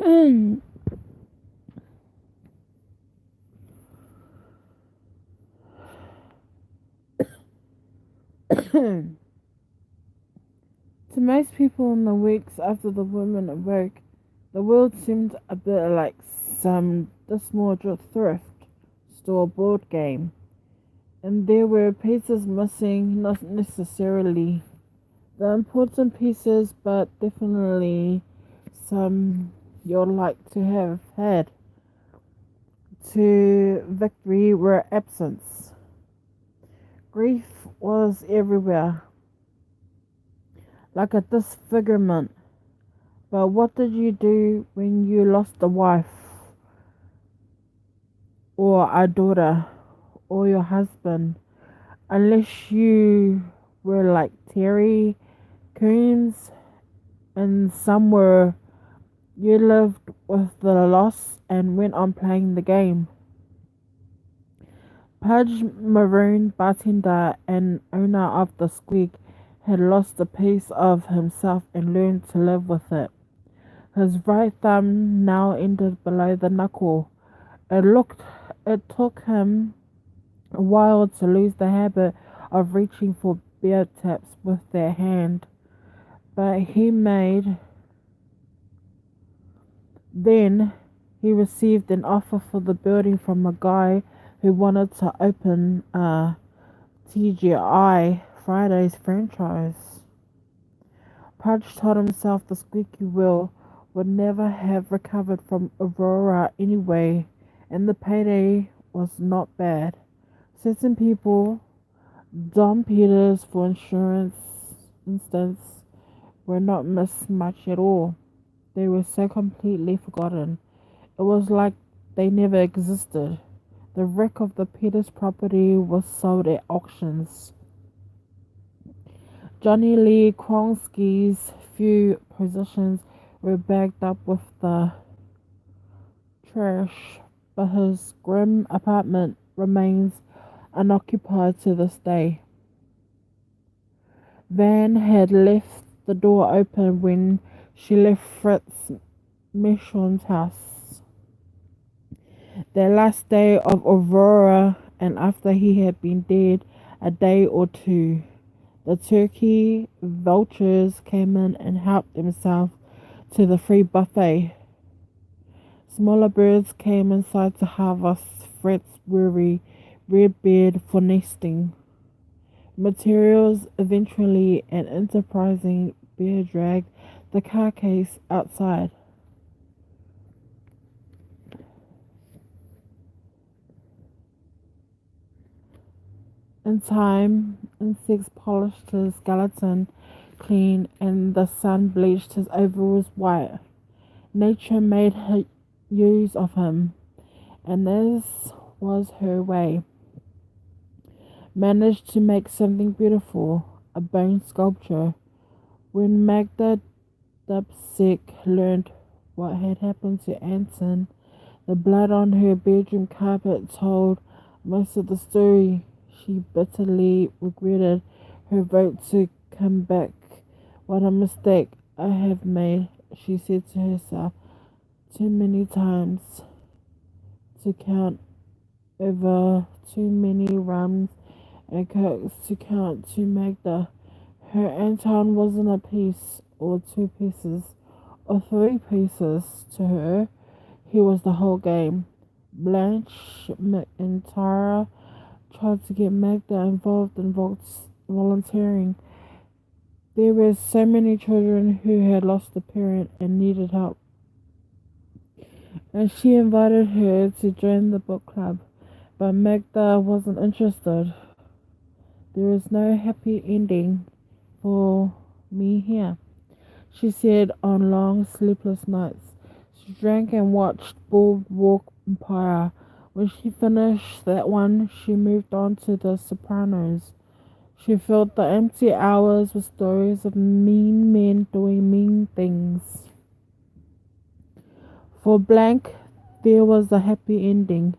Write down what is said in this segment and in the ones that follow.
To most people in the weeks after the women awoke, the world seemed a bit like some dismal thrift store board game, and there were pieces missing, not necessarily the important pieces, but definitely some you'd like to have had. To victory were absence. Grief was everywhere, like a disfigurement. But what did you do when you lost a wife, or a daughter, or your husband? Unless you were like Terry Coons and somewhere you lived with the loss and went on playing the game. Pudge Maroon, bartender and owner of the Squeak, had lost a piece of himself and learned to live with it. His right thumb now ended below the knuckle. It looked it took him a while to lose the habit of reaching for beer taps with that hand, but he made then he received an offer for the building from a guy who wanted to open a TGI Fridays franchise. Pudge told himself the squeaky wheel would never have recovered from Aurora anyway, and the payday was not bad. Certain people, Dom Peters for instance, were not missed much at all. They were so completely forgotten. It was like they never existed. The wreck of the Peters property was sold at auctions. Johnny Lee Kronsky's few possessions were bagged up with the trash, but his grim apartment remains unoccupied to this day. Van had left the door open when she left Fritz Michon's house. Their last day of Aurora, and after he had been dead a day or two, the turkey vultures came in and helped themselves to the free buffet. Smaller birds came inside to harvest Fred's weary redbeard for nesting materials. Eventually, an enterprising bear dragged the carcass outside. In time, insects polished his skeleton clean and the sun bleached his overalls white. Nature made use of him, and this was her way. Managed to make something beautiful, a bone sculpture. When Magda Dubsek learned what had happened to Anton, the blood on her bedroom carpet told most of the story. She bitterly regretted her vote to come back. What a mistake I have made, she said to herself too many times to count over too many rums and cokes to count to Magda. Her Anton wasn't a piece or two pieces or three pieces to her. He was the whole game. Blanche McIntyre tried to get Magda involved in volunteering. There were so many children who had lost a parent and needed help, and she invited her to join the book club, but Magda wasn't interested. There is no happy ending for me here, she said on long sleepless nights. She drank and watched Boardwalk Empire. When she finished that one, she moved on to The Sopranos. She filled the empty hours with stories of mean men doing mean things. For Blank, there was a happy ending.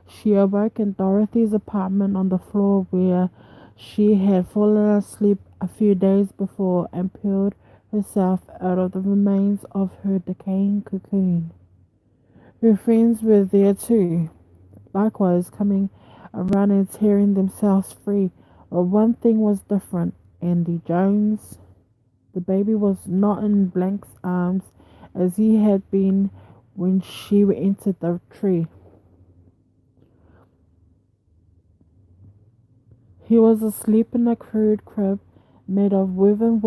She awoke in Dorothy's apartment on the floor where she had fallen asleep a few days before and peeled herself out of the remains of her decaying cocoon. Her friends were there too, likewise coming around and tearing themselves free. But one thing was different. Andy Jones, the baby, was not in Blank's arms as he had been when she entered the tree. He was asleep in a crude crib made of woven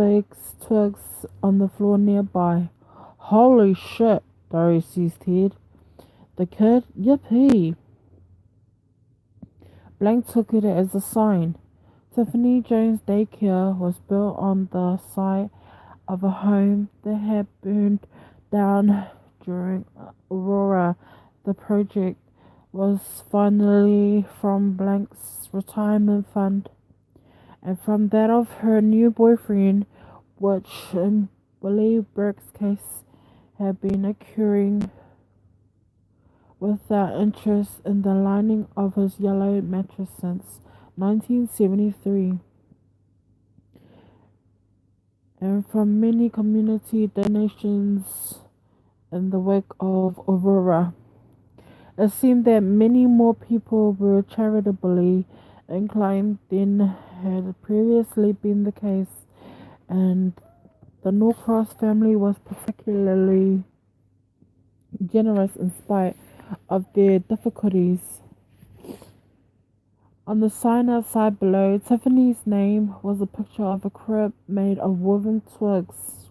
twigs on the floor nearby. Holy shit, Dorothy said. The kid? Yippee! Blank took it as a sign. Tiffany Jones Daycare was built on the site of a home that had burned down during Aurora. The project was finally from Blank's retirement fund and from that of her new boyfriend, which in Willie Burke's case had been occurring without interest in the lining of his yellow mattress since 1973, and from many community donations in the wake of Aurora. It seemed that many more people were charitably inclined than had previously been the case, and the Norcross family was particularly generous in spite of their difficulties. On the sign outside below Tiffany's name was a picture of a crib made of woven twigs.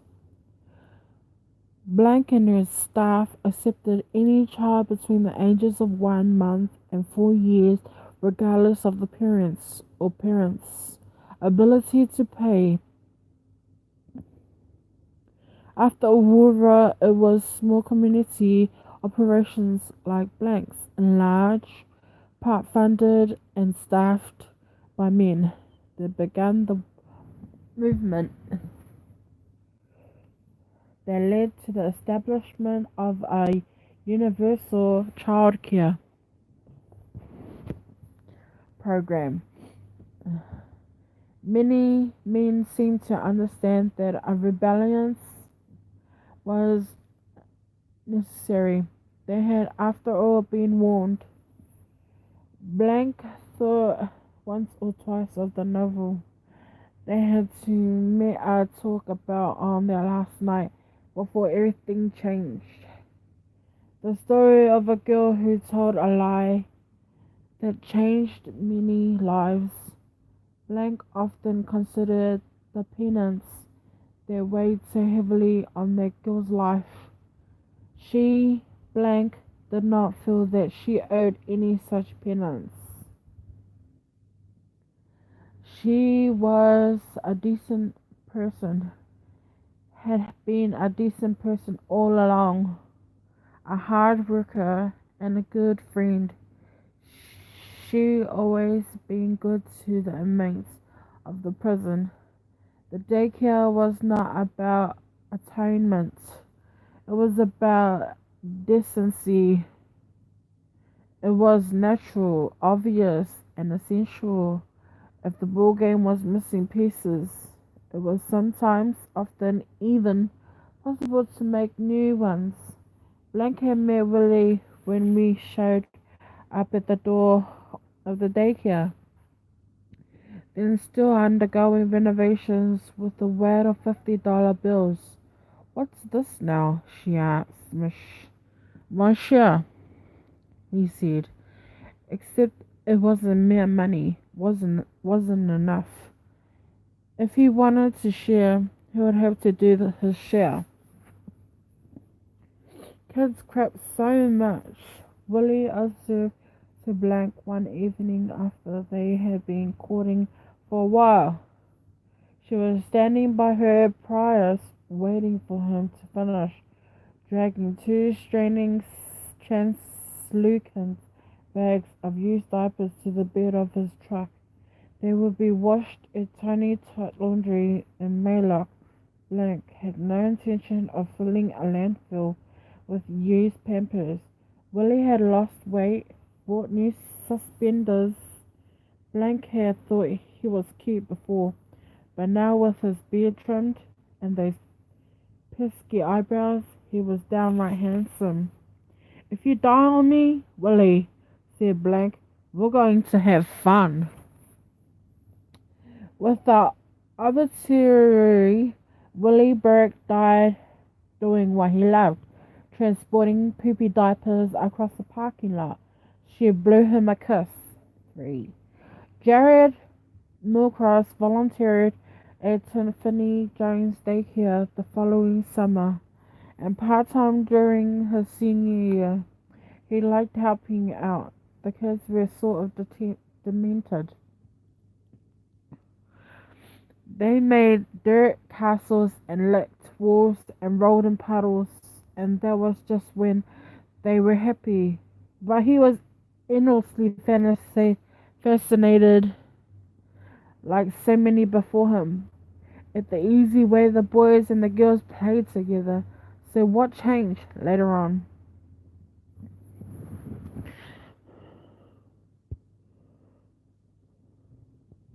Blank and her staff accepted any child between the ages of 1 month and 4 years, regardless of the parents' ability to pay. After Aurora, it was small community operations like Blank's, in large part funded and staffed by men, that began the movement that led to the establishment of a universal childcare program. Many men seemed to understand that a rebellion was necessary. They had, after all, been warned. Blank thought once or twice of the novel they had to talk about on their last night before everything changed. The story of a girl who told a lie that changed many lives. Blank often considered the penance that weighed so heavily on that girl's life. She, Blank, did not feel that she owed any such penance. She was a decent person, had been a decent person all along, a hard worker and a good friend. She always been good to the inmates of the prison. The daycare was not about atonement. It was about decency. It was natural, obvious, and essential. If the ball game was missing pieces, it was sometimes, often even, possible to make new ones. Blank had met Willie when we showed up at the door of the daycare, then still undergoing renovations with the weight of $50 bills. What's this now? She asked. Monsieur, he said, except it wasn't mere money, wasn't enough. If he wanted to share, he would have to do his share. Kids crap so much, Willie observed to Blank one evening after they had been courting for a while. She was standing by her Prius, waiting for him to finish, dragging two straining translucent bags of used diapers to the bed of his truck. They would be washed at Tiny Tot Laundry in Maylock. Blank had no intention of filling a landfill with used Pampers. Willie had lost weight, bought new suspenders. Blank had thought he was cute before, but now with his beard trimmed and those pesky eyebrows. He was downright handsome. If you die on me, Willie, said Blank, we're going to have fun. With the obituary, Willie Burke died doing what he loved, transporting poopy diapers across the parking lot. She blew him a kiss. 3. Jared Norcross volunteered at Tiffany Jones Daycare the following summer, and part-time during his senior year. He liked helping out. The kids were sort of demented. They made dirt castles and licked walls and rolled in puddles, and that was just when they were happy. But he was endlessly fascinated, like so many before him, at the easy way the boys and the girls played together. So what changed later on?